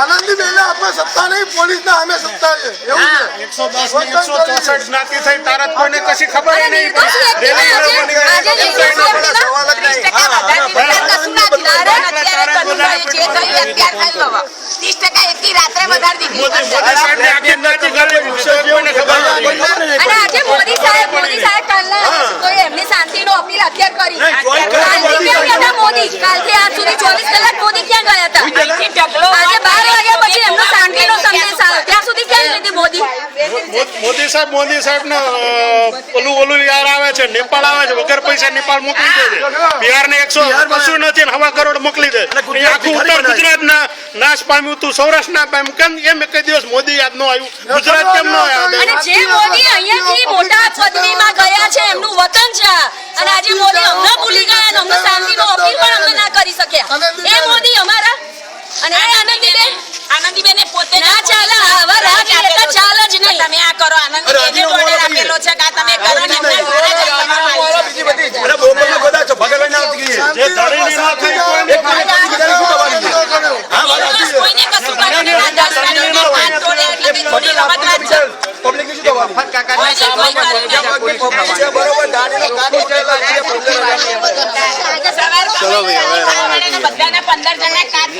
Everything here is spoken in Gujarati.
આનંદીબેન આપણે સત્તા નહીં, પોલીસના અમે સત્તા છે એવું છે। 110 ની 164 જ્ઞાતિ થઈ તારા કોઈને કશી ખબર નહીં એમની શાંતિનો અપીલ અત્યારે કરી મોદી કાલથી આજ સુધી 24 કલાક મોદી ક્યાં ગયા હતા? આજે 12 વાગ્યા પછી એમનો શાંતિનો સંદેશ આવ્યો, ત્યાં સુધી ક્યાં લીધી મોદી? મોદી સાહેબ ને ઓલું યાર આવે છે, નેપાળ આવે છે, વગર પૈસા નેપાળ મોકલી દે છે। બિહાર ને 100 કશું નથી ને 1.25 કરોડ મોકલી દે। આખું ઉત્તર ગુજરાત ના નાશ પામ્યું તું, સૌરાષ્ટ્ર ના પામ્યું, કેમ એમ કઈ દિવસ મોદી યાદ ન આવ્યું? ગુજરાત કેમ ન આવ્યું? અને જે મોદી અહીંયાથી મોટા પદવીમાં ગયા છે, એમનું વતન છે, અને આજે મોદી અમને ભૂલી ગયા અને અમને શાંતિનો અપીલ પણ અમને ના કરી શક્યા, એ મોદી અમારા। અને આનંદીબેન પોતે ના ચાલે, આવા રાજ લેતા ચાલે જ નહીં। તમે આ કરો, આનંદીબેન ઓર્ડર આપેલો છે કે તમે કરો ને એમને દ્વારા જ બીજી બધી અરે બોમ્બે બધા છો ભગવાન ના આવતી જે ધણીની ના થઈ કોઈને કોઈને કશું કરે નહીં, આ 10 વાગ્યાનો હાથ તોડે એટલે બી થોડી રમત વાત છે। પબ્લિક શું દવા ફટ કાકા બરોબર દાડીનો કાઢો ચલો ભાઈ, બધાને 15 જણના કાર્ડ